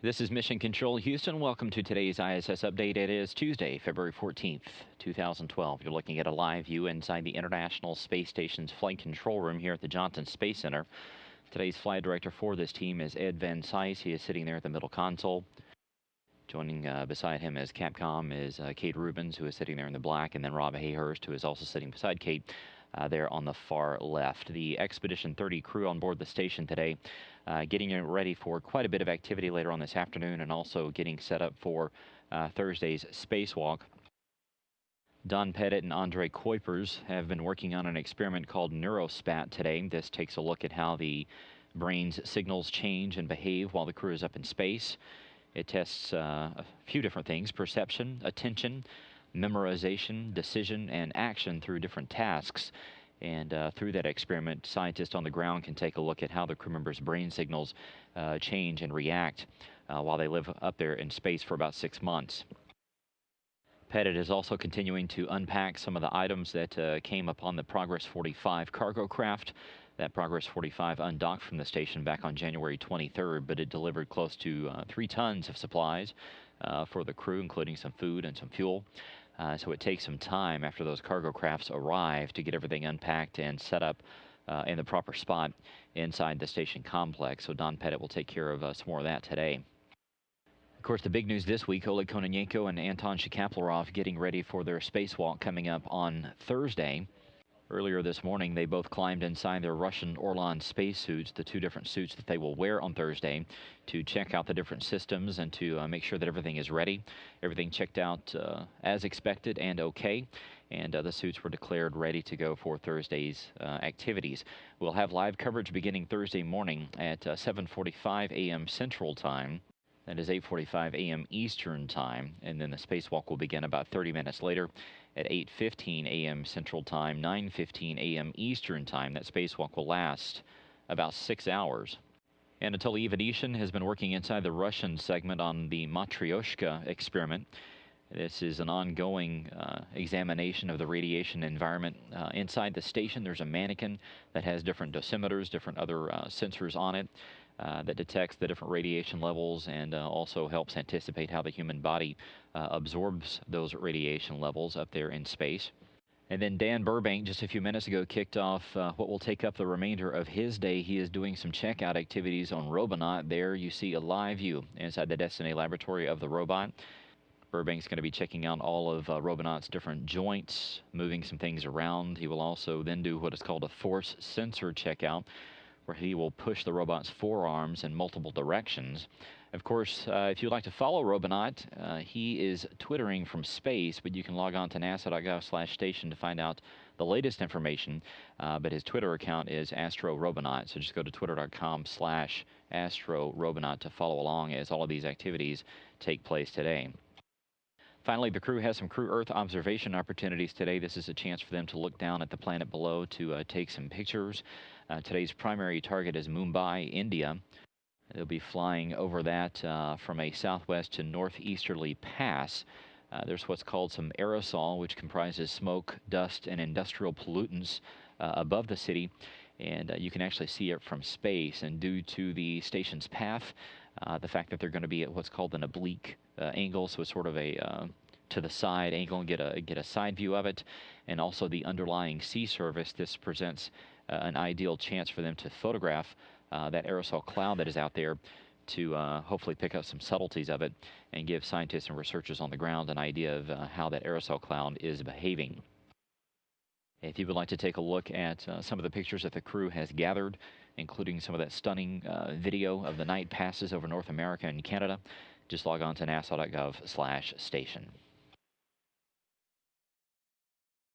This is Mission Control Houston. Welcome to today's ISS Update. It is Tuesday, February 14th, 2012. You're looking at a live view inside the International Space Station's flight control room here at the Johnson Space Center. Today's flight director for this team is Ed Van Cise. He is sitting there at the middle console. Joining beside him as Capcom is Kate Rubens, who is sitting there in the black, and then Rob Hayhurst, who is also sitting beside Kate there on the far left. The Expedition 30 crew on board the station today, getting it ready for quite a bit of activity later on this afternoon, and also getting set up for Thursday's spacewalk. Don Pettit and Andre Kuipers have been working on an experiment called NeuroSpat today. This takes a look at how the brain's signals change and behave while the crew is up in space. It tests a few different things: perception, attention, memorization, decision, and action through different tasks. And through that experiment, scientists on the ground can take a look at how the crew members' brain signals change and react while they live up there in space for about 6 months. Pettit is also continuing to unpack some of the items that came upon the Progress 45 cargo craft. That Progress 45 undocked from the station back on January 23rd, but it delivered close to 3 tons of supplies for the crew, including some food and some fuel. So it takes some time after those cargo crafts arrive to get everything unpacked and set up in the proper spot inside the station complex. So Don Pettit will take care of some more of that today. Of course, the big news this week: Oleg Kononenko and Anton Shkaplerov getting ready for their spacewalk coming up on Thursday. Earlier this morning, they both climbed inside their Russian Orlan spacesuits, the 2 different suits that they will wear on Thursday, to check out the different systems and to make sure that everything is ready. Everything checked out as expected and okay, and the suits were declared ready to go for Thursday's activities. We'll have live coverage beginning Thursday morning at 7:45 a.m. Central Time. That is 8:45 a.m. Eastern Time, and then the spacewalk will begin about 30 minutes later at 8:15 a.m. Central Time, 9:15 a.m. Eastern Time. That spacewalk will last about 6 hours. Anatoly Ivanishin has been working inside the Russian segment on the Matryoshka experiment. This is an ongoing examination of the radiation environment inside the station. There's a mannequin that has different dosimeters, different other sensors on it that detects the different radiation levels and also helps anticipate how the human body absorbs those radiation levels up there in space. And then Dan Burbank, just a few minutes ago, kicked off what will take up the remainder of his day. He is doing some checkout activities on Robonaut. There you see a live view inside the Destiny laboratory of the robot. Burbank's going to be checking out all of Robonaut's different joints, moving some things around. He will also then do what is called a force sensor checkout, where he will push the robot's forearms in multiple directions. Of course, if you'd like to follow Robonaut, he is twittering from space, but you can log on to nasa.gov/station to find out the latest information. But his Twitter account is AstroRobonaut, so just go to twitter.com/AstroRobonaut to follow along as all of these activities take place today. Finally, the crew has some Crew Earth observation opportunities today. This is a chance for them to look down at the planet below to take some pictures. Today's primary target is Mumbai, India. They'll be flying over that from a southwest to northeasterly pass. There's what's called some aerosol, which comprises smoke, dust, and industrial pollutants above the city. And you can actually see it from space. And due to the station's path, the fact that they're going to be at what's called an oblique angle, so it's sort of a to the side angle, and get a side view of it, and also the underlying sea surface, this presents an ideal chance for them to photograph that aerosol cloud that is out there, to hopefully pick up some subtleties of it and give scientists and researchers on the ground an idea of how that aerosol cloud is behaving. If you would like to take a look at some of the pictures that the crew has gathered, including some of that stunning video of the night passes over North America and Canada, just log on to nasa.gov/station.